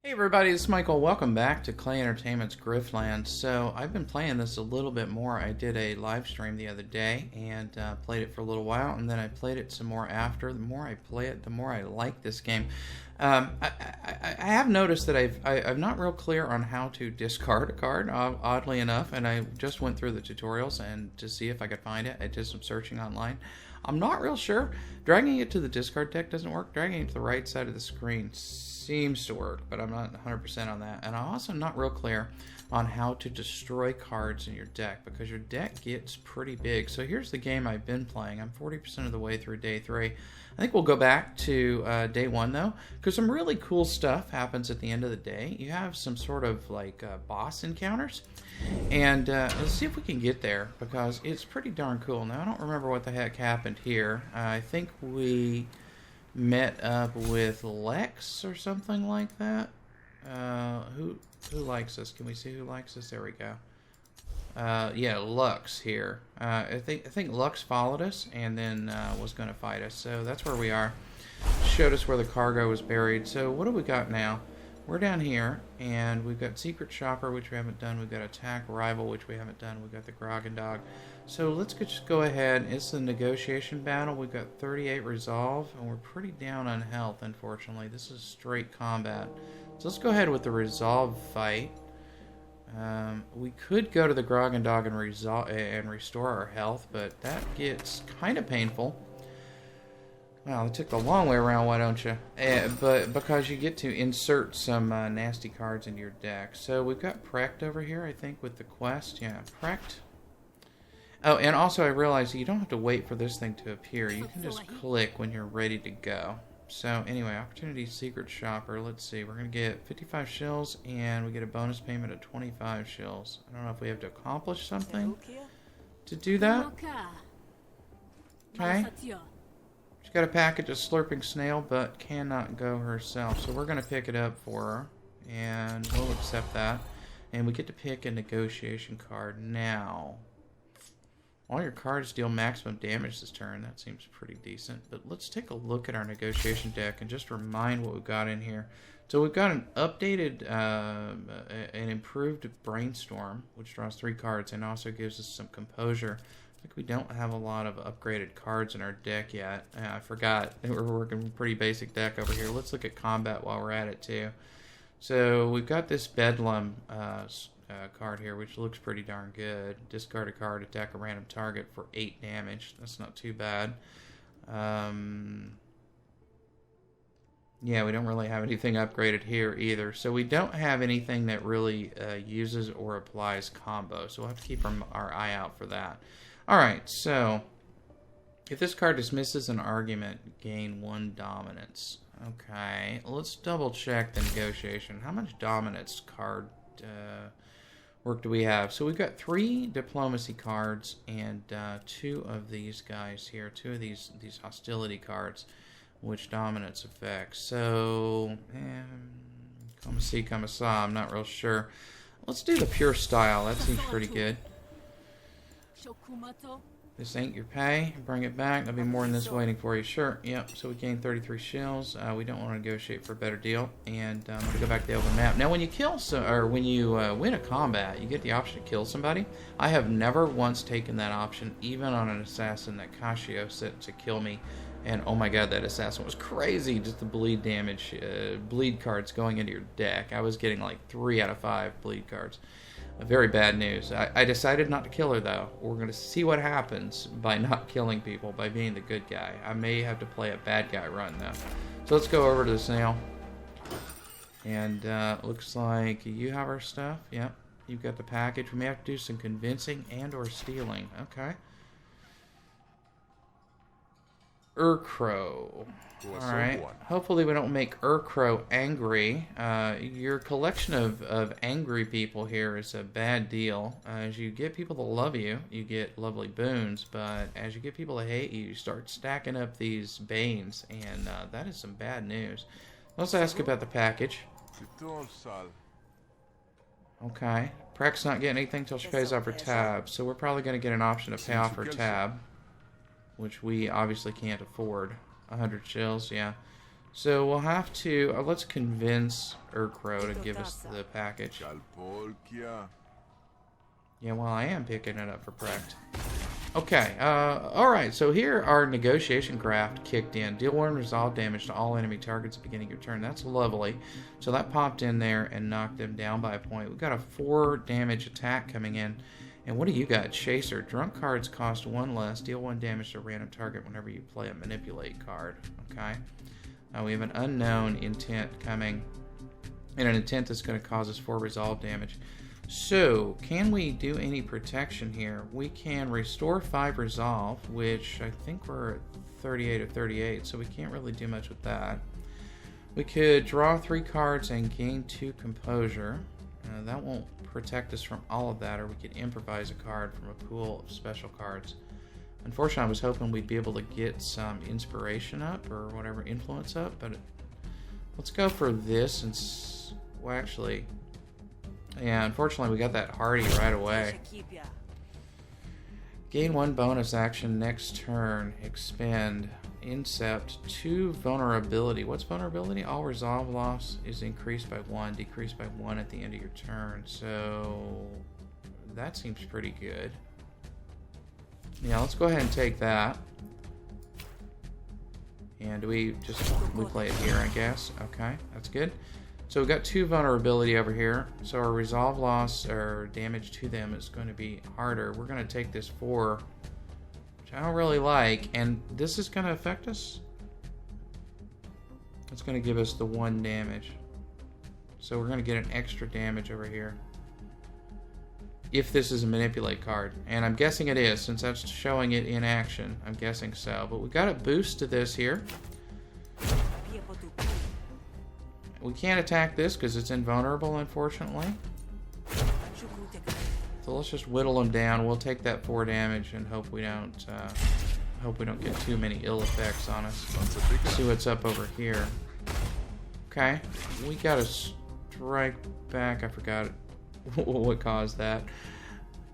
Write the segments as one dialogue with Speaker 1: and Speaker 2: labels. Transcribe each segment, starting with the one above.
Speaker 1: Hey everybody, it's Michael. Welcome back to Clay Entertainment's Griftlands. So I've been playing this a little bit more. I did a live stream the other day and played it for a little while, and then I played it some more after. The more I play it, the more I like this game. I have noticed that I'm not real clear on how to discard a card, oddly enough, and I just went through the tutorials and to see if I could find it. I did some searching online. I'm not real sure. Dragging it to the discard deck doesn't work. Dragging it to the right side of the screen seems to work, but I'm not 100% on that. And I'm also not real clear on how to destroy cards in your deck, because your deck gets pretty big. So here's the game I've been playing. I'm 40% of the way through day 3. I think we'll go back to day 1 though, because some really cool stuff happens at the end of the day. You have some sort of like boss encounters, and let's see if we can get there, because it's pretty darn cool. Now I don't remember what the heck happened here. I think we met up with Lex or something like that. Who likes us? Can we see who likes us? There we go. Yeah, Lux here. I think Lux followed us and then was going to fight us. So that's where we are. Showed us where the cargo was buried. So what do we got now? We're down here, and we've got Secret Shopper, which we haven't done. We've got Attack Rival, which we haven't done. We've got the Grog and Dog. So let's just go ahead. It's the negotiation battle. We've got 38 resolve, and we're pretty down on health, unfortunately. This is straight combat. So let's go ahead with the resolve fight. We could go to the Grog and Dog and restore our health, but that gets kind of painful. Well, it took the long way around, why don't you? But because you get to insert some nasty cards into your deck. So we've got Precht over here, I think, with the quest. Yeah, Precht. Oh, and also I realized you don't have to wait for this thing to appear. You can just click when you're ready to go. So anyway, Opportunity Secret Shopper. Let's see. We're going to get 55 shills, and we get a bonus payment of 25 shills. I don't know if we have to accomplish something to do that. Okay. She's got a package of Slurping Snail, but cannot go herself. So we're going to pick it up for her, and we'll accept that. And we get to pick a negotiation card now. All your cards deal maximum damage this turn. That seems pretty decent. But let's take a look at our negotiation deck and just remind what we've got in here. So we've got an updated, an improved Brainstorm, which draws 3 cards and also gives us some Composure. I think we don't have a lot of upgraded cards in our deck yet. I forgot. We're working a pretty basic deck over here. Let's look at combat while we're at it too. So we've got this Bedlam card here, which looks pretty darn good. Discard a card, attack a random target for 8 damage. That's not too bad. Yeah, we don't really have anything upgraded here either. So we don't have anything that really uses or applies combo. So we'll have to keep our eye out for that. Alright, so if this card dismisses an argument, gain 1 dominance. Okay, let's double check the negotiation. How much dominance card work do we have? So we've got 3 diplomacy cards and 2 of these guys here, 2 of these hostility cards, which dominance affects. So, come see, come saw. I'm not real sure. Let's do the pure style. That seems pretty good. This ain't your pay. Bring it back. There'll be more than this waiting for you. Sure. Yep. So we gained 33 shills. We don't want to negotiate for a better deal. And I'm going to go back to the open map. Now, when you win a combat, you get the option to kill somebody. I have never once taken that option, even on an assassin that Kashio set to kill me. And oh my god, that assassin was crazy. Just the bleed damage, bleed cards going into your deck. I was getting like 3 out of 5 bleed cards. Very bad news. I decided not to kill her, though. We're going to see what happens by not killing people, by being the good guy. I may have to play a bad guy run, though. So let's go over to the snail. And looks like you have our stuff. Yep, you've got the package. We may have to do some convincing and or stealing. Okay. Urkrow. Alright. Hopefully we don't make Urkrow angry. Your collection of angry people here is a bad deal. As you get people to love you, you get lovely boons, but as you get people to hate you, you start stacking up these banes, and that is some bad news. Let's ask about the package. Okay. Precht's not getting anything until she pays off her tab, so we're probably going to get an option to pay off her tab, which we obviously can't afford. 100 shills, yeah. So we'll have to, let's convince Urkro to give us the package. Yeah, well, I am picking it up for Precht. Okay, alright, so here our negotiation craft kicked in. Deal 1 resolve damage to all enemy targets at the beginning of your turn. That's lovely. So that popped in there and knocked them down by a point. We've got a 4 damage attack coming in. And what do you got? Chaser. Drunk cards cost 1 less. Deal 1 damage to a random target whenever you play a manipulate card. Okay. We have an unknown intent coming. And an intent that's going to cause us 4 resolve damage. So, can we do any protection here? We can restore 5 resolve, which I think we're at 38 of 38, so we can't really do much with that. We could draw 3 cards and gain 2 composure. That won't protect us from all of that, or we could improvise a card from a pool of special cards. Unfortunately, I was hoping we'd be able to get some inspiration up, or whatever, influence up, but let's go for this, and well, actually... Yeah, unfortunately we got that hardy right away. Gain 1 bonus action next turn. Expend. Incept. 2 vulnerability. What's vulnerability? All resolve loss is increased by 1, decreased by 1 at the end of your turn. So that seems pretty good. Yeah, let's go ahead and take that. And we play it here, I guess. Okay, that's good. So we've got 2 vulnerability over here. So our resolve loss or damage to them is going to be harder. We're going to take this 4, which I don't really like. And this is going to affect us. It's going to give us the 1 damage. So we're going to get an extra damage over here. If this is a manipulate card. And I'm guessing it is, since that's showing it in action. I'm guessing so. But we've got a boost to this here. We can't attack this because it's invulnerable, unfortunately. So let's just whittle them down. We'll take that 4 damage and hope we don't get too many ill effects on us. See what's up over here. Okay, we got a strike back. I forgot what caused that.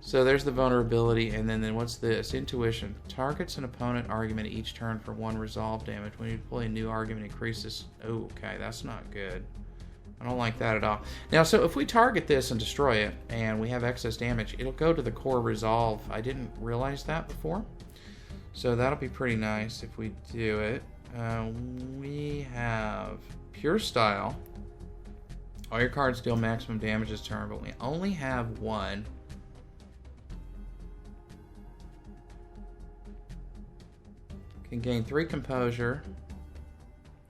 Speaker 1: So there's the vulnerability, and then what's this? Intuition. Targets an opponent argument each turn for 1 resolve damage. When you deploy a new argument, increase this. Oh, okay, that's not good. I don't like that at all. Now, so if we target this and destroy it, and we have excess damage, it'll go to the core resolve. I didn't realize that before. So that'll be pretty nice if we do it. We have Pure Style. All your cards deal maximum damage this turn, but we only have 1. Can gain 3 composure.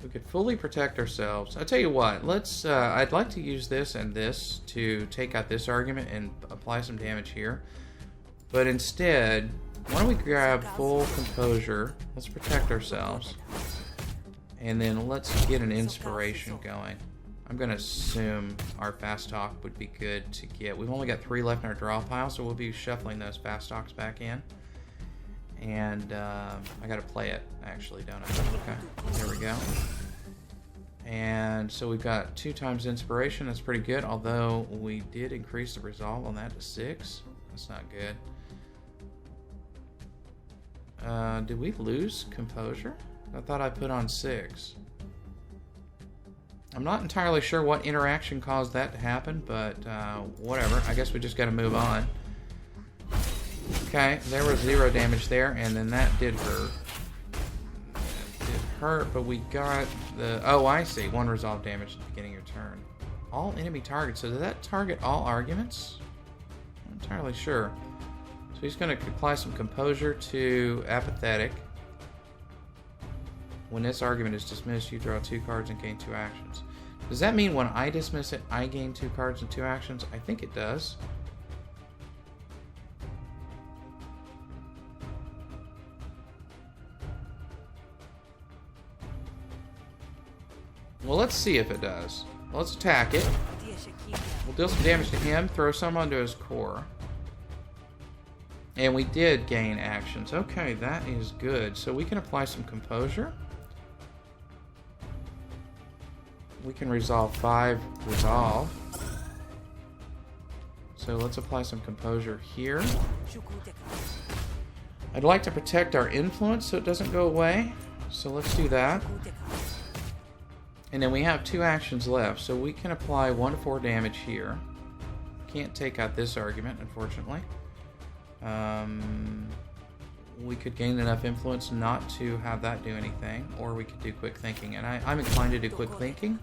Speaker 1: We could fully protect ourselves. I'll tell you what, let's I'd like to use this and this to take out this argument and apply some damage here. But instead, why don't we grab full composure? Let's protect ourselves. And then let's get an inspiration going. I'm going to assume our fast talk would be good to get. We've only got 3 left in our draw pile, so we'll be shuffling those fast talks back in. And I gotta play it, actually, don't I? Okay, there we go. And so we've got 2 times inspiration. That's pretty good, although we did increase the resolve on that to 6. That's not good. Did we lose composure? I thought I put on 6. I'm not entirely sure what interaction caused that to happen, but whatever. I guess we just gotta move on. Okay, there was 0 damage there, and then that did hurt. That did hurt, but we got the... Oh, I see. 1 resolve damage at the beginning of your turn. All enemy targets. So did that target all arguments? I'm not entirely sure. So he's going to apply some composure to apathetic. When this argument is dismissed, you draw 2 cards and gain 2 actions. Does that mean when I dismiss it, I gain 2 cards and 2 actions? I think it does. Well, let's see if it does. Let's attack it. We'll deal some damage to him, throw some onto his core. And we did gain actions. Okay, that is good. So we can apply some composure. We can resolve 5 resolve. So let's apply some composure here. I'd like to protect our influence so it doesn't go away. So let's do that. And then we have 2 actions left, so we can apply 1 to 4 damage here. Can't take out this argument, unfortunately. We could gain enough influence not to have that do anything, or we could do quick thinking, and I'm inclined to do quick thinking.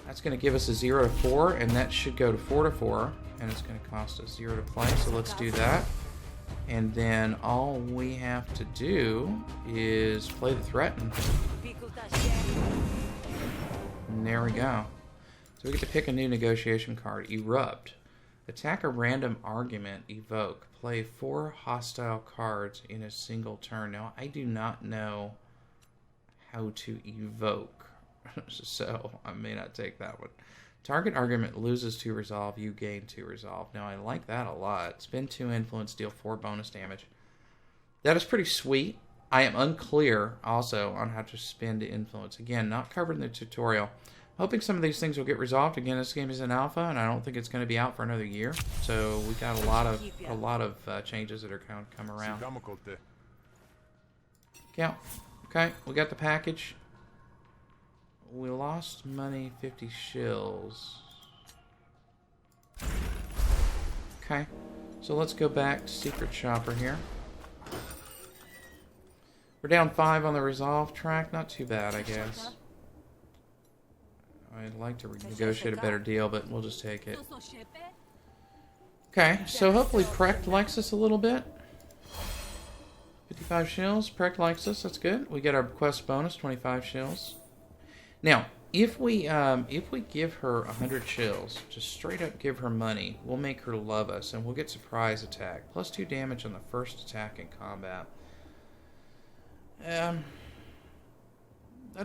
Speaker 1: That's going to give us a 0 to 4, and that should go to 4 to 4, and it's going to cost us 0 to play, so let's do that. And then all we have to do is play the threaten. And there we go. So we get to pick a new negotiation card. Erupt. Attack a random argument. Evoke. Play 4 hostile cards in a single turn. Now, I do not know how to evoke, so I may not take that one. Target argument loses 2 resolve. You gain 2 resolve. Now, I like that a lot. Spend 2 influence. Deal 4 bonus damage. That is pretty sweet. I am unclear also on how to spend influence. Again, not covered in the tutorial. Hoping some of these things will get resolved. Again, this game is in alpha, and I don't think it's going to be out for another year. So we got a lot of changes that are going to come around. Yeah. Okay, we got the package. We lost money, 50 shills. Okay, so let's go back to Secret Shopper here. We're down 5 on the resolve track. Not too bad, I guess. I'd like to negotiate a better deal, but we'll just take it. Okay, so hopefully Precht likes us a little bit. 55 shills. Precht likes us. That's good. We get our quest bonus, 25 shills. Now, if we give her 100 shills, just straight up give her money, we'll make her love us, and we'll get surprise attack. Plus 2 damage on the first attack in combat. That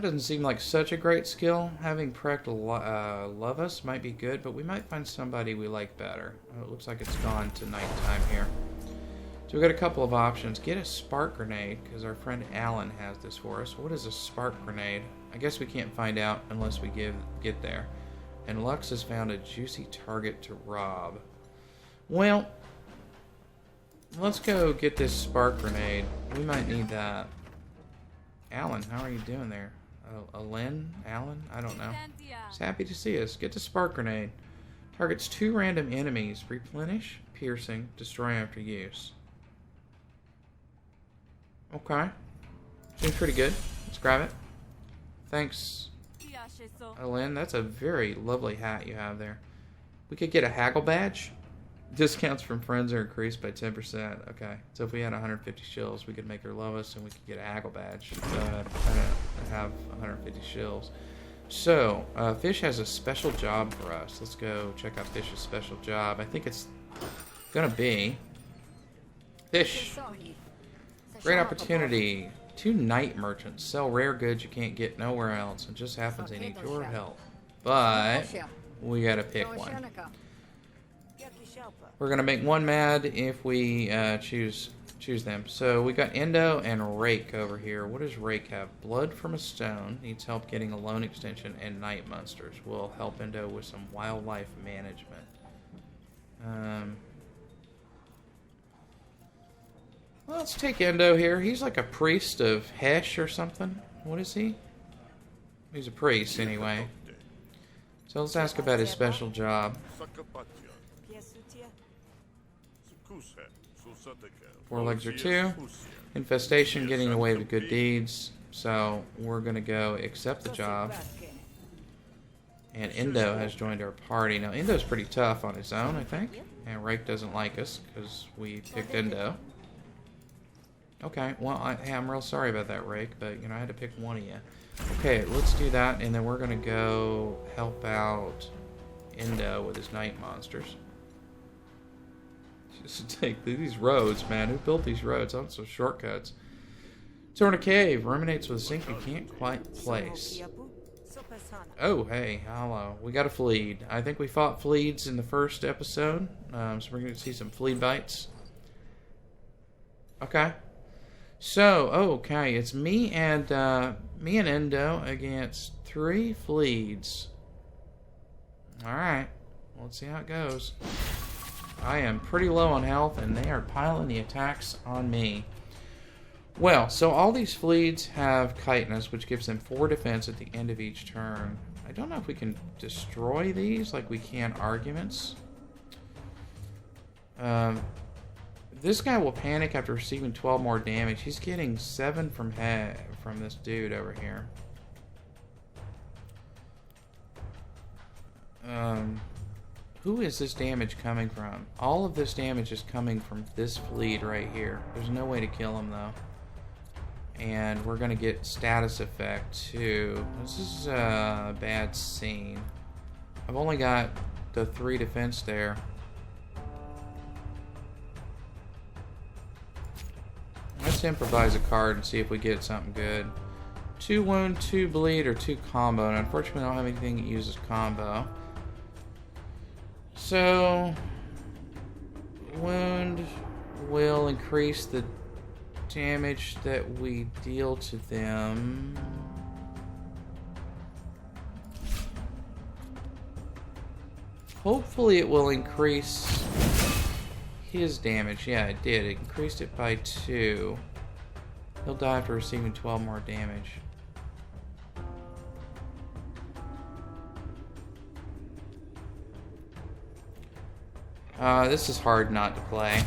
Speaker 1: doesn't seem like such a great skill. Having Precht love us might be good, but we might find somebody we like better. Oh, it looks like it's gone to nighttime here. So we've got a couple of options. Get a spark grenade, because our friend Alan has this for us. What is a spark grenade? I guess we can't find out unless we get there. And Lux has found a juicy target to rob. Well, let's go get this spark grenade. We might need that. Alan, how are you doing there? Alan? I don't know. He's happy to see us. Get the spark grenade. Targets 2 random enemies. Replenish, piercing, destroy after use. Okay. Seems pretty good. Let's grab it. Thanks, Alan. That's a very lovely hat you have there. We could get a haggle badge. Discounts from friends are increased by 10%. Okay, so if we had 150 shills, we could make her love us, and we could get a haggle badge. I have 150 shills. So, Fish has a special job for us. Let's go check out Fish's special job. I think it's gonna be Fish. Great opportunity. 2 night merchants sell rare goods you can't get nowhere else. It just happens they need your help, but we gotta pick one. We're gonna make one mad if we choose them. So we got Endo and Rake over here. What does Rake have? Blood from a stone. Needs help getting a loan extension, and night monsters will help Endo with some wildlife management. Well, let's take Endo here. He's like a priest of Hesh or something. What is he? He's a priest anyway. So let's ask about his special job. 4 legs are 2. Infestation, getting away with good deeds. So we're going to go accept the job. And Endo has joined our party. Now, Endo's pretty tough on his own, I think. And Rake doesn't like us because we picked Endo. Okay, well, I'm real sorry about that, Rake, but, you know, I had to pick one of you. Okay, let's do that, and then we're going to go help out Endo with his night monsters. Just take these roads, man. Who built these roads? Oh, some shortcuts. Torn a cave. Ruminates with a sink you can't quite place. Oh, hey, hello. We got a fleed. I think we fought fleeds in the first episode, so we're going to see some fleed bites. Okay. So, okay, it's me and Endo against 3 fleeds. Alright, let's see how it goes. I am pretty low on health, and they are piling the attacks on me. Well, so all these fleets have chitinous, which gives them 4 defense at the end of each turn. I don't know if we can destroy these like we can arguments. This guy will panic after receiving 12 more damage. He's getting 7 from this dude over here. Who is this damage coming from? All of this damage is coming from this fleet right here. There's no way to kill him though. And we're gonna get status effect too. This is a bad scene. I've only got the 3 defense there. Let's improvise a card and see if we get something good. 2 wound, 2 bleed, or 2 combo. And unfortunately, I don't have anything that uses combo. So, wound will increase the damage that we deal to them. Hopefully it will increase his damage. Yeah, it did. It increased it by 2. He'll die after receiving 12 more damage. This is hard not to play.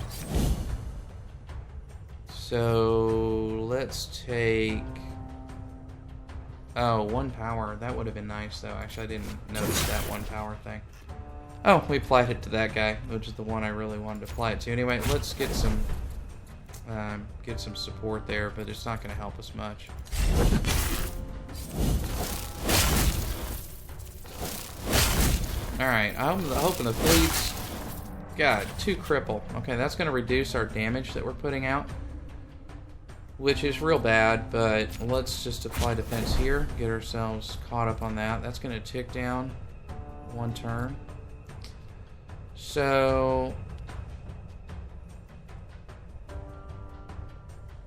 Speaker 1: So let's take... Oh, 1 power. That would have been nice, though. Actually, I didn't notice that 1 power thing. Oh, we applied it to that guy, which is the one I really wanted to apply it to. Anyway, let's get some support there, but it's not going to help us much. Alright, I'm hoping the fleets... God, 2 cripple. Okay, that's going to reduce our damage that we're putting out, which is real bad, but let's just apply defense here, get ourselves caught up on that. That's going to tick down 1 turn. So,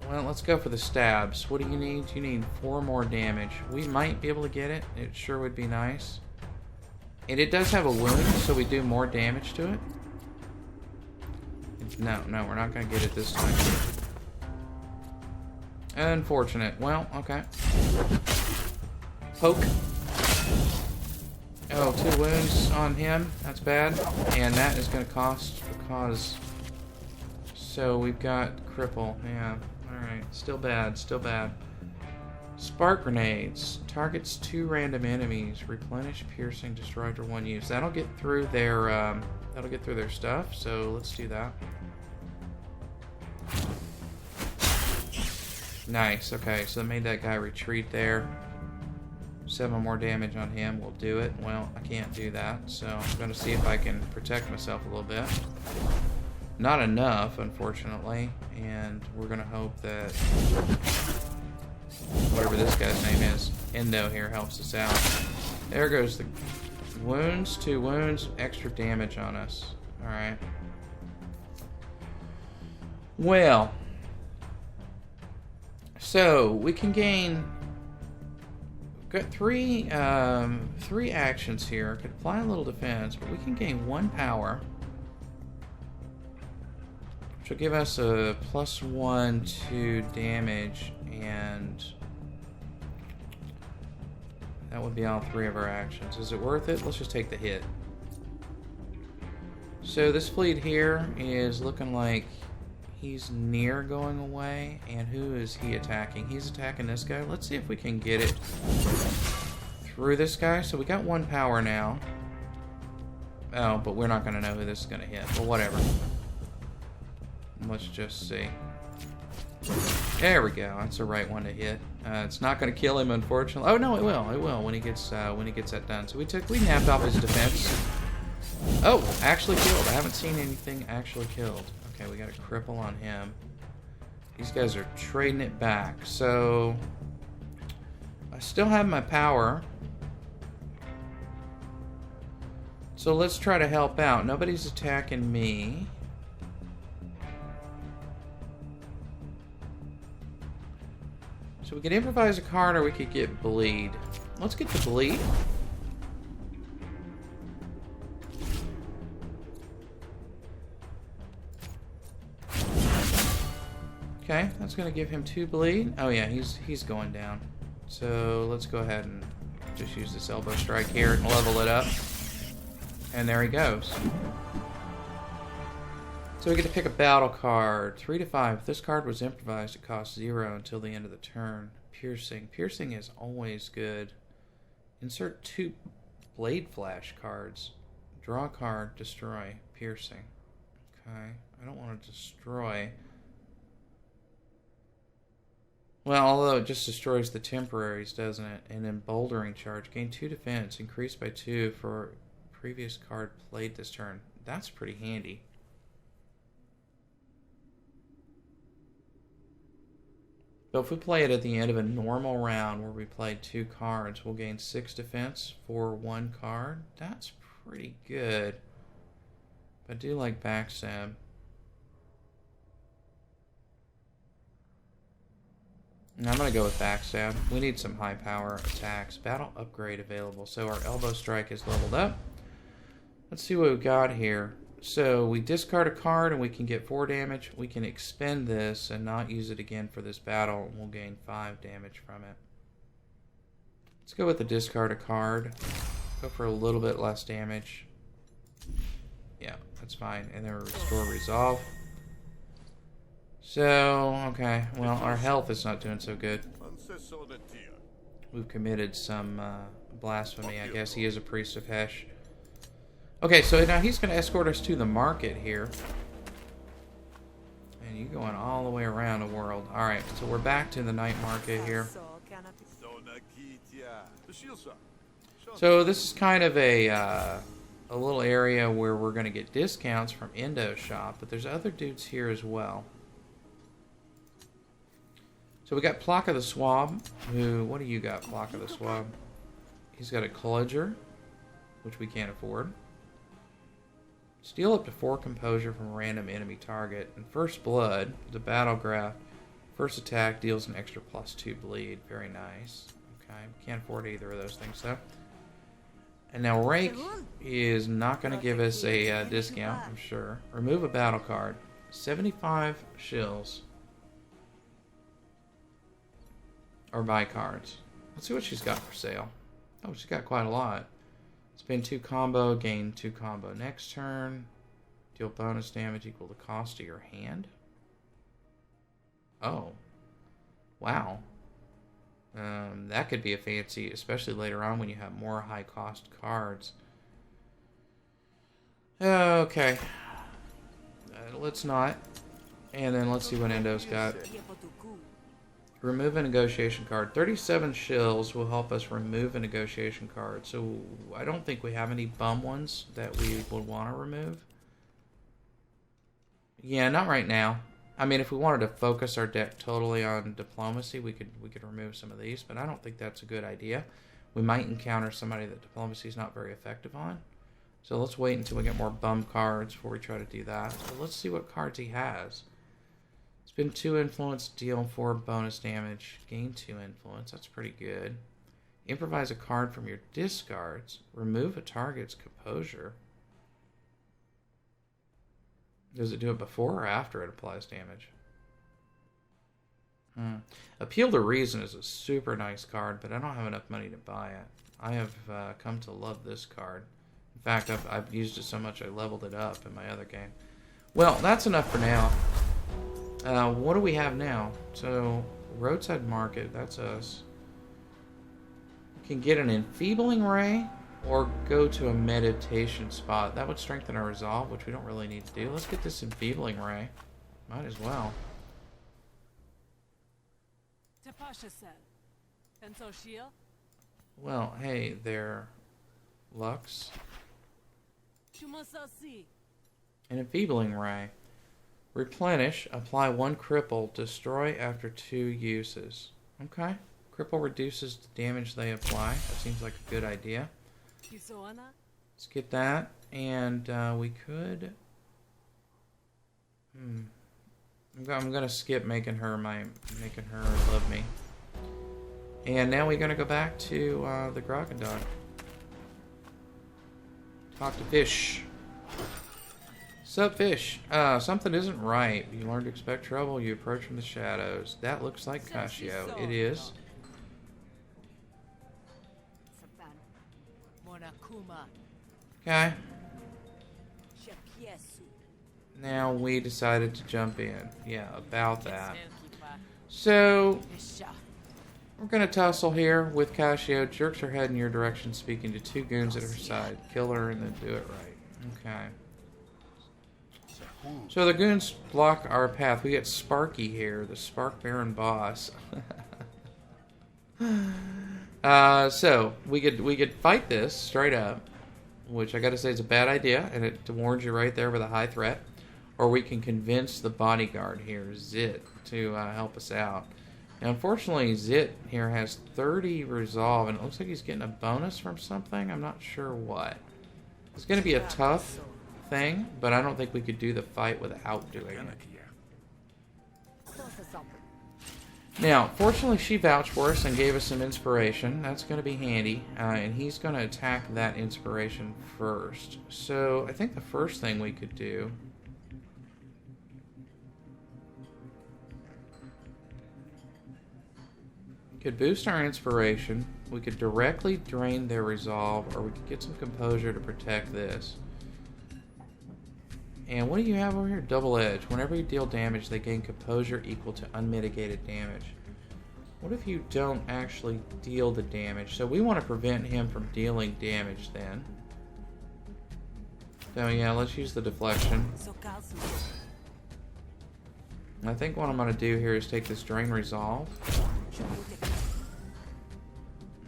Speaker 1: well, let's go for the stabs. What do you need? You need 4 more damage. We might be able to get it. It sure would be nice. And it does have a wound, so we do more damage to it. No, we're not going to get it this time. Unfortunate. Well, okay. Poke. Oh, 2 wounds on him. That's bad. And that is going to cost because... So we've got cripple. Yeah. Alright. Still bad. Still bad. Spark grenades. Targets 2 random enemies. Replenish, piercing, destroy after 1 use. That'll get through their stuff. So let's do that. Nice. Okay, so that made that guy retreat there. 7 more damage on him will do it. Well, I can't do that, so I'm going to see if I can protect myself a little bit. Not enough, unfortunately, and we're going to hope that whatever this guy's name is, Endo here, helps us out. There goes the wounds. 2 wounds, extra damage on us. Alright. Well, so we can gain... Got 3 actions here. Could apply a little defense, but we can gain 1 power, which will give us a +1 to damage, and that would be all 3 of our actions. Is it worth it? Let's just take the hit. So this fleet here is looking like he's near going away. And who is he attacking? He's attacking this guy. Let's see if we can get it through this guy. So we got 1 power now. Oh, but we're not going to know who this is going to hit. But whatever. Let's just see. There we go. That's the right one to hit. It's not going to kill him, unfortunately. Oh no, it will. It will when he gets that done. So we napped off his defense. Oh, actually killed. I haven't seen anything actually killed. Okay, we got a cripple on him. These guys are trading it back. So I still have my power. So let's try to help out. Nobody's attacking me. So we could improvise a card or we could get bleed. Let's get the bleed. Okay, that's gonna give him 2 bleed. Oh yeah, he's going down. So let's go ahead and just use this elbow strike here and level it up. And there he goes. So we get to pick a battle card. 3 to 5. If this card was improvised, it costs 0 until the end of the turn. Piercing. Piercing is always good. Insert 2 blade flash cards. Draw a card, destroy. Piercing. Okay. I don't want to destroy. Well, although it just destroys the temporaries, doesn't it? And then bouldering charge. Gain 2 defense. Increased by 2 for previous card played this turn. That's pretty handy. So if we play it at the end of a normal round where we played 2 cards, we'll gain 6 defense for 1 card. That's pretty good. I do like backstab. I'm going to go with backstab. We need some high power attacks. Battle upgrade available. So our elbow strike is leveled up. Let's see what we've got here. So we discard a card and we can get 4 damage. We can expend this and not use it again for this battle, and we'll gain 5 damage from it. Let's go with the discard a card. Go for a little bit less damage. Yeah, that's fine. And then restore resolve. So, okay. Well, our health is not doing so good. We've committed some blasphemy, I guess. He is a priest of Hesh. Okay, so now he's going to escort us to the market here. And you're going all the way around the world. Alright, so we're back to the night market here. So this is kind of a little area where we're going to get discounts from Indo Shop, but there's other dudes here as well. So we got Plaka the Swab, who, what do you got, Plaka the Swab? He's got a Cludger, which we can't afford. Steal up to 4 composure from a random enemy target. And First Blood, the battle graph. First attack deals an extra +2 bleed. Very nice. Okay, can't afford either of those things though. And now Rake is not going to give us a discount, I'm sure. Remove a battle card. 75 shills. Or buy cards. Let's see what she's got for sale. Oh, she's got quite a lot. Spend 2 combo, gain 2 combo next turn. Deal bonus damage equal to cost of your hand. Oh. Wow. That could be a fancy, especially later on when you have more high cost cards. Okay. Let's not. And then let's see what Endo's got. Remove a negotiation card. 37 shills will help us remove a negotiation card. So I don't think we have any bum ones that we would want to remove. Yeah, not right now. I mean, if we wanted to focus our deck totally on diplomacy, we could remove some of these, but I don't think that's a good idea. We might encounter somebody that diplomacy is not very effective on. So let's wait until we get more bum cards before we try to do that. So let's see what cards he has. Spend 2 influence, deal 4 bonus damage, gain 2 influence. That's pretty good. Improvise a card from your discards. Remove a target's composure. Does it do it before or after it applies damage? Appeal to Reason is a super nice card, but I don't have enough money to buy it. I have come to love this card. In fact, I've used it so much I leveled it up in my other game. Well, that's enough for now. What do we have now? So, Roadside Market, that's us. We can get an Enfeebling Ray or go to a meditation spot. That would strengthen our resolve, which we don't really need to do. Let's get this Enfeebling Ray. Might as well. Well, hey there, Lux. An Enfeebling Ray. Replenish, apply 1 cripple, destroy after 2 uses. Okay. Cripple reduces the damage they apply. That seems like a good idea. Let's get that. And we could... I'm gonna skip making her love me. And now we're gonna go back to the Grogendon. Talk to Fish. Sup, fish? Something isn't right. You learn to expect trouble. You approach from the shadows. That looks like Kashio. It is. Okay. Now we decided to jump in. Yeah, about that. So, we're going to tussle here with Kashio. Jerks her head in your direction, speaking to two goons at her side. Kill her and then do it right. Okay. So the goons block our path. We get Sparky here, the Spark Baron boss. So we could fight this straight up, which I gotta say is a bad idea, and it warns you right there with a high threat. Or we can convince the bodyguard here, Zit, to help us out. Now, unfortunately, Zit here has 30 resolve, and it looks like he's getting a bonus from something. I'm not sure what. It's gonna be a tough thing, but I don't think we could do the fight without doing it. Now, fortunately, she vouched for us and gave us some inspiration. That's going to be handy, and he's going to attack that inspiration first. So, I think the first thing we could do could boost our inspiration. We could directly drain their resolve, or we could get some composure to protect this. And what do you have over here? Double edge. Whenever you deal damage, they gain composure equal to unmitigated damage. What if you don't actually deal the damage? So we want to prevent him from dealing damage then. So yeah, let's use the deflection. I think what I'm going to do here is take this drain resolve.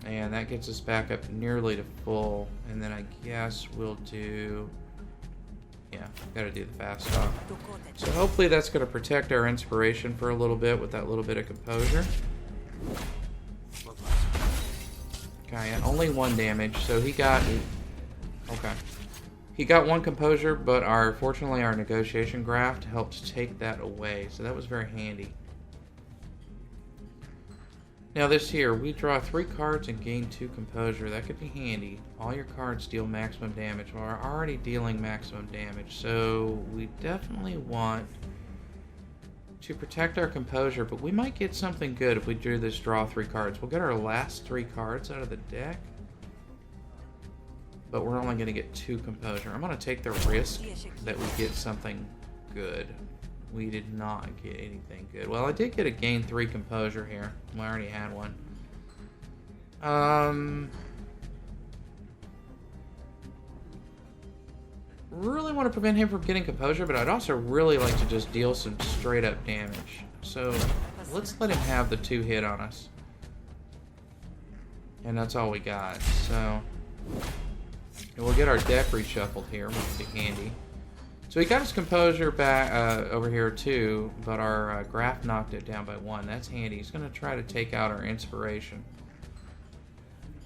Speaker 1: And that gets us back up nearly to full. And then I guess we'll do... Yeah, gotta do the fast talk. So hopefully that's gonna protect our inspiration for a little bit with that little bit of composure. Okay, and only one damage, so he got... Okay. He got one composure, but fortunately our negotiation graft helped take that away, so that was very handy. Now this here, we draw 3 cards and gain 2 composure. That could be handy. All your cards deal maximum damage. Well, we're already dealing maximum damage, so we definitely want to protect our composure, but we might get something good if we do this draw 3 cards. We'll get our last 3 cards out of the deck, but we're only going to get 2 composure. I'm going to take the risk that we get something good. We did not get anything good. Well, I did get a gain 3 composure here. I already had one. Really want to prevent him from getting composure, but I'd also really like to just deal some straight up damage. So let's let him have the 2 hit on us. And that's all we got. So and we'll get our deck reshuffled here, which will be handy. So he got his composure back over here too, but our graph knocked it down by 1. That's handy. He's going to try to take out our inspiration.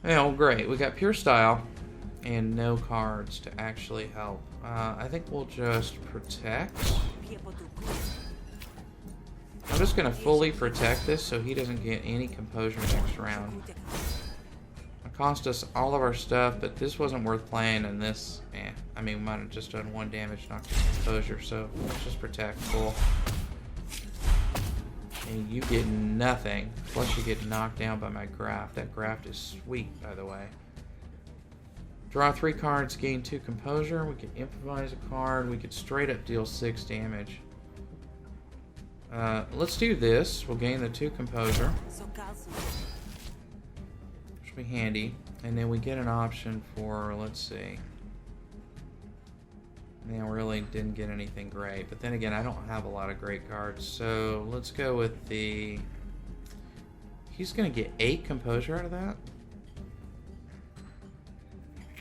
Speaker 1: Well, great. We got pure style and no cards to actually help. I think we'll just protect. I'm just going to fully protect this so he doesn't get any composure next round. It cost us all of our stuff, but this wasn't worth playing, and this, I mean, we might have just done 1 damage, knocked his composure, so let's just protect full. And you get nothing, plus you get knocked down by my graft. That graft is sweet, by the way. Draw 3 cards, gain 2 composure. We could improvise a card. We could straight up deal 6 damage. Let's do this. We'll gain the 2 composure. Which will be handy. And then we get an option for, let's see. Man, really didn't get anything great. But then again, I don't have a lot of great cards. So let's go with the... He's going to get 8 composure out of that?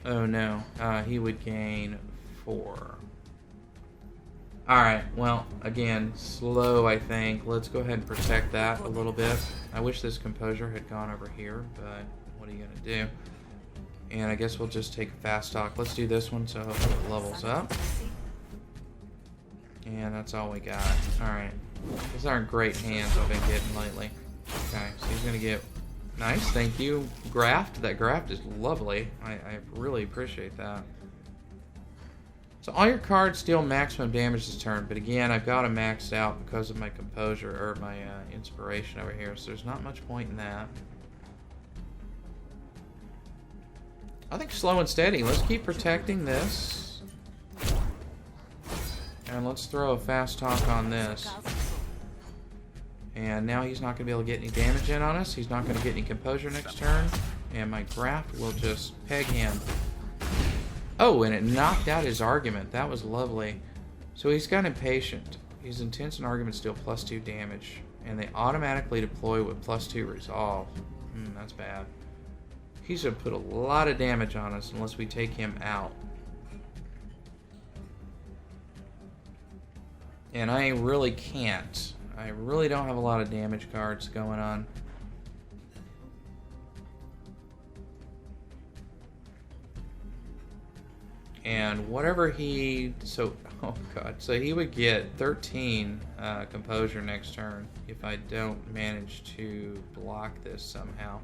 Speaker 1: Oh no, he would gain 4. Alright, well, again, slow, I think. Let's go ahead and protect that a little bit. I wish this composure had gone over here, but what are you going to do? And I guess we'll just take a fast talk. Let's do this one so hopefully it levels up. And that's all we got. Alright. These aren't great hands I've been getting lately. Okay, so he's going to get... Nice, thank you. Graft. That graft is lovely. I really appreciate that. So all your cards deal maximum damage this turn, but again, I've got them maxed out because of my composure, or my inspiration over here, so there's not much point in that. I think slow and steady. Let's keep protecting this. And let's throw a fast talk on this. And now he's not going to be able to get any damage in on us. He's not going to get any composure next turn. And my graft will just peg him. Oh, and it knocked out his argument. That was lovely. So he's got impatient. His intense and arguments deal +2 damage. And they automatically deploy with +2 resolve. That's bad. He's going to put a lot of damage on us unless we take him out. And I really can't. I really don't have a lot of damage cards going on. And whatever he... So, oh god. So he would get 13 composure next turn if I don't manage to block this somehow.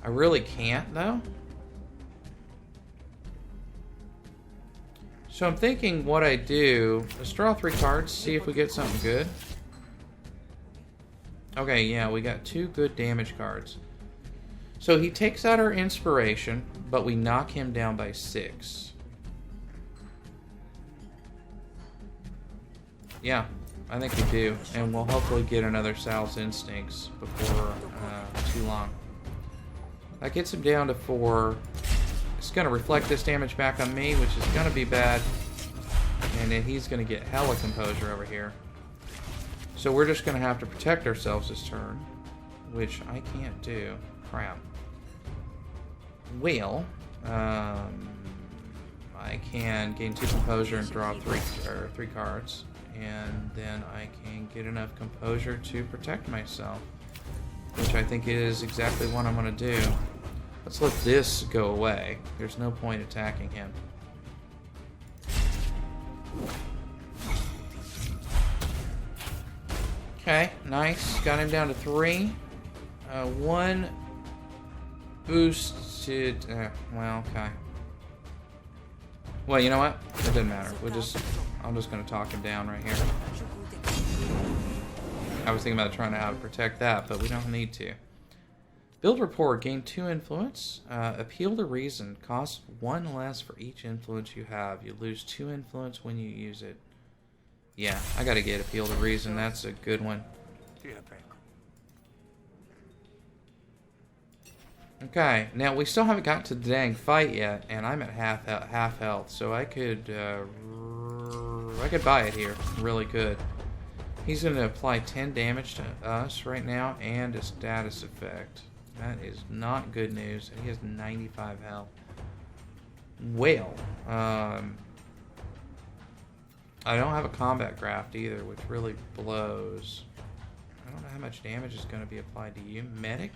Speaker 1: I really can't, though. So I'm thinking what I do... Let's draw 3 cards, see if we get something good. Okay, yeah, we got 2 good damage cards. So he takes out our inspiration, but we knock him down by 6. Yeah, I think we do. And we'll hopefully get another Sal's Instincts before too long. That gets him down to 4. It's going to reflect this damage back on me, which is going to be bad. And then he's going to get hella composure over here. So we're just going to have to protect ourselves this turn, which I can't do. Crap. Well, I can gain 2 composure and draw 3 cards, and then I can get enough composure to protect myself, which I think is exactly what I'm going to do. Let's let this go away. There's no point attacking him. Okay, nice. Got him down to 3. 1 boosted. Well, okay. Well, you know what? It doesn't matter. I'm just going to talk him down right here. I was thinking about trying to how to protect that, but we don't need to. Build rapport. Gain 2 influence. Appeal to reason. Cost 1 less for each influence you have. You lose 2 influence when you use it. Yeah, I gotta get appeal to reason. That's a good one. Okay, now we still haven't got to the dang fight yet, and I'm at half health, so I could buy it here. Really good. He's gonna apply 10 damage to us right now, and a status effect. That is not good news. He has 95 health. Well, I don't have a combat graft either, which really blows. I don't know how much damage is going to be applied to you. Medic?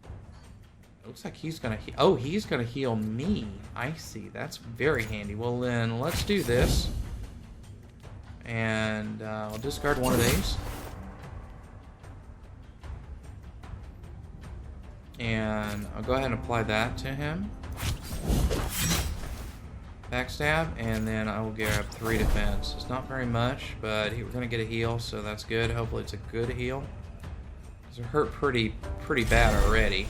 Speaker 1: It looks like he's going to... Oh, he's going to heal me. I see. That's very handy. Well, then, let's do this. And I'll discard one of these. And I'll go ahead and apply that to him. Backstab, and then I will grab 3 defense. It's not very much, but we're going to get a heal, so that's good. Hopefully it's a good heal. It hurt pretty bad already.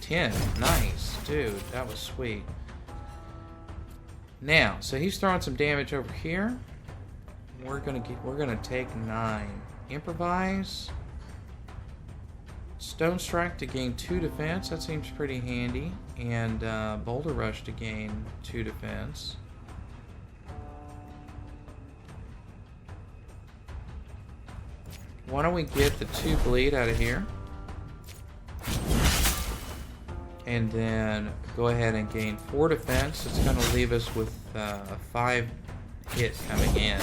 Speaker 1: 10. Nice. Dude, that was sweet. Now, so he's throwing some damage over here. We're gonna take 9. Improvise. Stone Strike to gain 2 defense. That seems pretty handy. And Boulder Rush to gain 2 defense. Why don't we get the 2 bleed out of here? And then go ahead and gain 4 defense. It's going to leave us with a 5 hit coming in.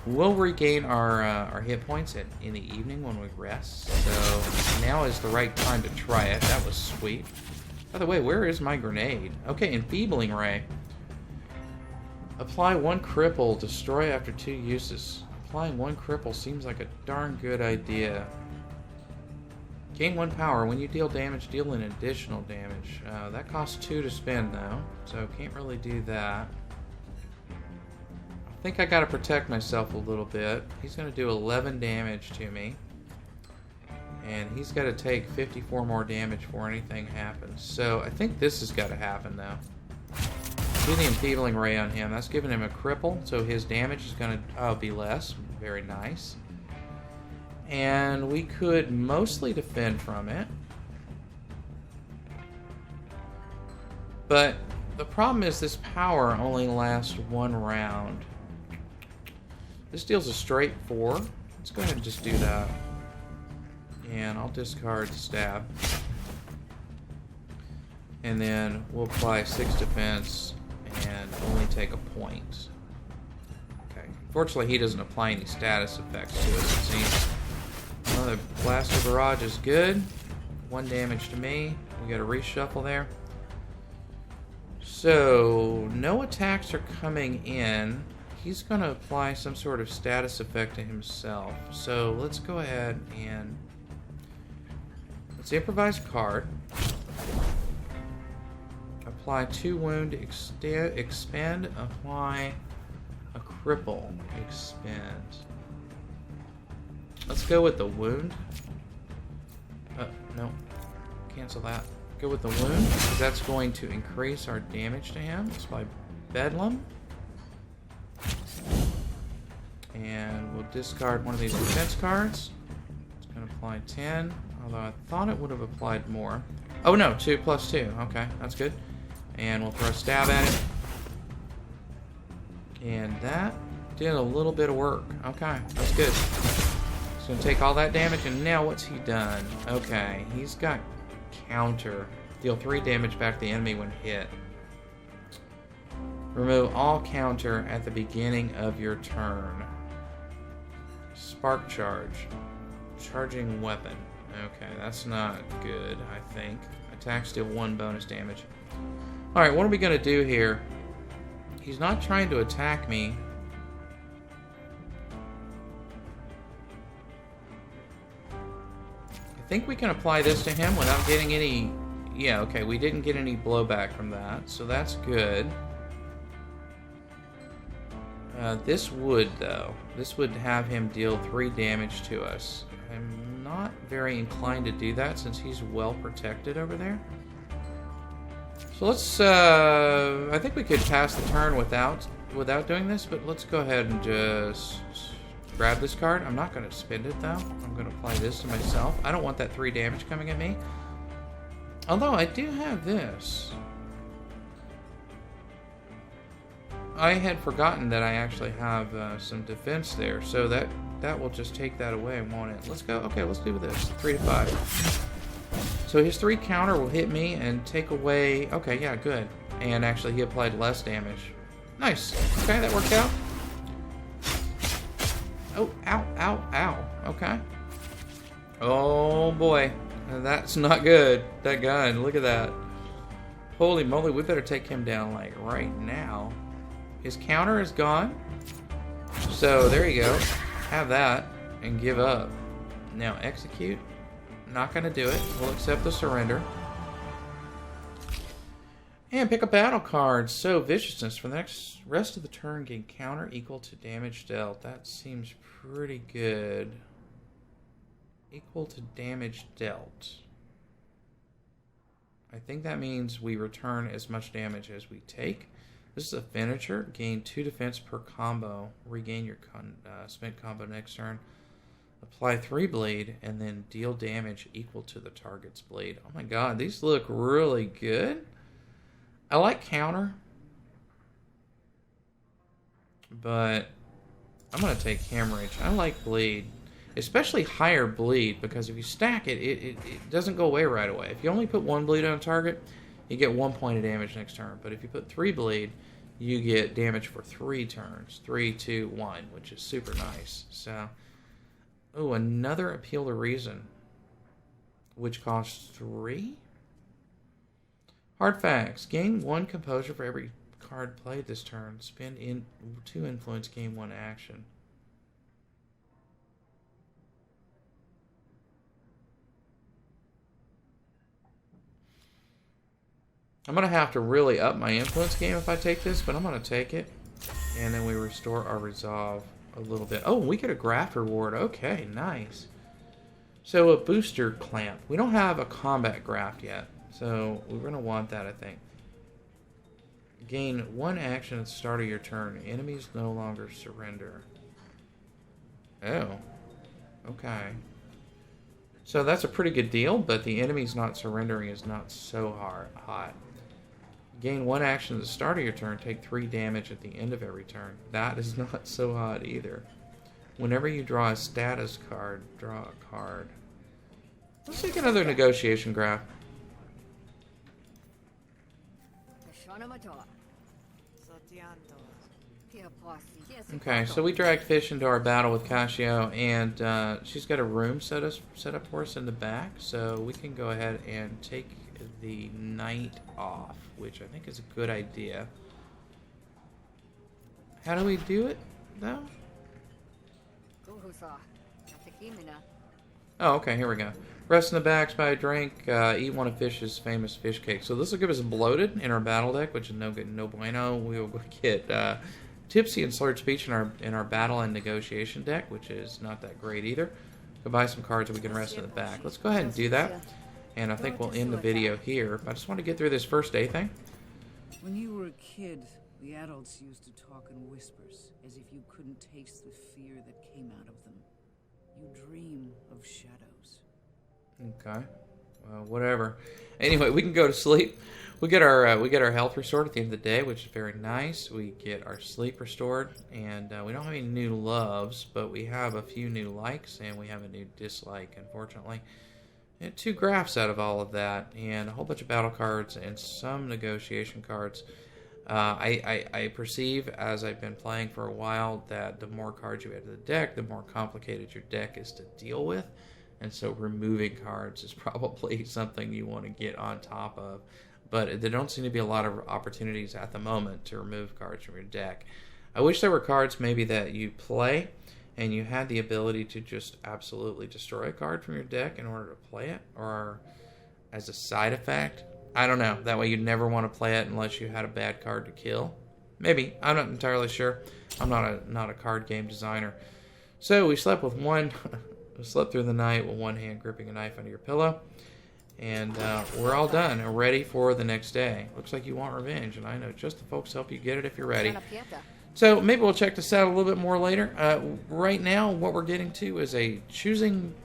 Speaker 1: We'll regain our hit points in the evening when we rest. So now is the right time to try it. That was sweet. By the way, where is my grenade? Okay, Enfeebling Ray. Apply 1 cripple. Destroy after 2 uses. Applying 1 cripple seems like a darn good idea. Gain 1 power. When you deal damage, deal an additional damage. That costs 2 to spend, though. So can't really do that. think I gotta protect myself a little bit. He's gonna do 11 damage to me. And he's gotta take 54 more damage before anything happens. So I think this has gotta happen now. Do the enfeebling ray on him. That's giving him a cripple, so his damage is gonna be less. Very nice. And we could mostly defend from it. But the problem is this power only lasts 1 round. This deals a straight 4. Let's go ahead and just do that. And I'll discard stab. And then we'll apply 6 defense and only take a point. Okay. Fortunately, he doesn't apply any status effects to us, it seems. Another blaster barrage is good. 1 damage to me. We got a reshuffle there. So, no attacks are coming in. He's going to apply some sort of status effect to himself. So, let's go ahead and let's improvise card. Apply 2 wound, expend, apply a cripple, expend. Let's go with the wound. No, cancel that. Go with the wound, because that's going to increase our damage to him. Let's apply Bedlam. And we'll discard one of these defense cards. It's going to apply 10, although I thought it would have applied more. Oh no, 2 plus 2. Okay, that's good. And we'll throw a stab at it. And that did a little bit of work. Okay, that's good. He's going to take all that damage, and now what's he done? Okay, he's got counter. Deal 3 damage back to the enemy when hit. Remove all counter at the beginning of your turn. Spark charge. Charging weapon. Okay, that's not good, I think. Attacks deal 1 bonus damage. Alright, what are we going to do here? He's not trying to attack me. I think we can apply this to him without getting any... Yeah, okay, we didn't get any blowback from that, so that's good. This would, though. This would have him deal 3 damage to us. I'm not very inclined to do that since he's well protected over there. So let's, I think we could pass the turn without doing this, but let's go ahead and just grab this card. I'm not going to spend it, though. I'm going to apply this to myself. I don't want that 3 damage coming at me. Although, I do have this. I had forgotten that I actually have some defense there, so that will just take that away, won't it? Let's go. Okay, let's do this. 3 to 5. So his 3 counter will hit me and take away... Okay, yeah, good. And actually, he applied less damage. Nice. Okay, that worked out. Oh, ow, ow, ow. Okay. Oh, boy. That's not good. That gun. Look at that. Holy moly, we better take him down, like, right now. His counter is gone. So, there you go. Have that and give up. Now, execute. Not going to do it. We'll accept the surrender. And pick a battle card. So, viciousness. For the rest of the turn, gain counter equal to damage dealt. That seems pretty good. Equal to damage dealt. I think that means we return as much damage as we take. This is a finisher. Gain 2 defense per combo. Regain your spent combo next turn. Apply 3 bleed, and then deal damage equal to the target's bleed. Oh my god, these look really good. I like counter, but I'm going to take hemorrhage. I like bleed, especially higher bleed, because if you stack it, it doesn't go away right away. If you only put 1 bleed on a target, you get 1 point of damage next turn. But if you put 3 bleed, you get damage for 3 turns. 3, 2, 1, which is super nice. So, oh, another Appeal to Reason, which costs 3. Hard facts. Gain 1 composure for every card played this turn. Spend 2 influence, gain 1 action. I'm going to have to really up my influence game if I take this, but I'm going to take it. And then we restore our resolve a little bit. Oh, we get a graft reward. Okay, nice. So a booster clamp. We don't have a combat graft yet. So we're going to want that, I think. Gain 1 action at the start of your turn. Enemies no longer surrender. Oh. Okay. So that's a pretty good deal, but the enemies not surrendering is not so hot. Gain 1 action at the start of your turn. Take 3 damage at the end of every turn. That is not so hot either. Whenever you draw a status card, draw a card. Let's take another negotiation graph. Okay, so we dragged Fish into our battle with Kashio, and she's got a room set up for us in the back, so we can go ahead and take the night off, which I think is a good idea. How do we do it, though? Oh, okay, here we go. Rest in the backs by a drink, eat one of Fish's famous fish cakes. So this will give us bloated in our battle deck, which is no good, no bueno. We will get tipsy and slurred speech in our battle and negotiation deck, which is not that great either. Go buy some cards and we can rest in the back. Let's go ahead and do that. And I think we'll end the video here. I just want to get through this first day thing.
Speaker 2: When you were a kid, the adults used to talk in whispers, as if you couldn't taste the fear that came out of them. You dream of shadows.
Speaker 1: Okay. Well, whatever. Anyway, we can go to sleep. We get our health restored at the end of the day, which is very nice. We get our sleep restored, and we don't have any new loves, but we have a few new likes, and we have a new dislike, unfortunately. And 2 graphs out of all of that, and a whole bunch of battle cards and some negotiation cards. I perceive, as I've been playing for a while, that the more cards you add to the deck, the more complicated your deck is to deal with. And so removing cards is probably something you want to get on top of. But there don't seem to be a lot of opportunities at the moment to remove cards from your deck. I wish there were cards maybe that you play and you had the ability to just absolutely destroy a card from your deck in order to play it, or as a side effect. I don't know. That way you'd never want to play it unless you had a bad card to kill. Maybe. I'm not entirely sure. I'm not a card game designer. So we slept with one... We slept through the night with one hand gripping a knife under your pillow. And we're all done and ready for the next day. Looks like you want revenge, and I know just the folks help you get it if you're ready. So maybe we'll check this out a little bit more later. Right now, what we're getting to is choosing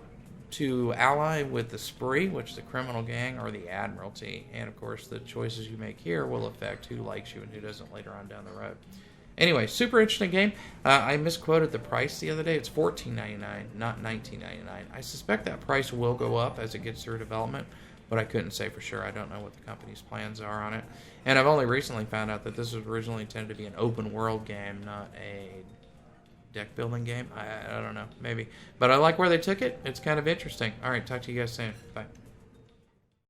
Speaker 1: to ally with the Spree, which is the criminal gang, or the Admiralty. And, of course, the choices you make here will affect who likes you and who doesn't later on down the road. Anyway, super interesting game. I misquoted the price the other day. It's $14.99, not $19.99. I suspect that price will go up as it gets through development, but I couldn't say for sure. I don't know what the company's plans are on it. And I've only recently found out that this was originally intended to be an open world game, not a deck building game. I don't know, maybe. But I like where they took it. It's kind of interesting. All right, talk to you guys soon. Bye.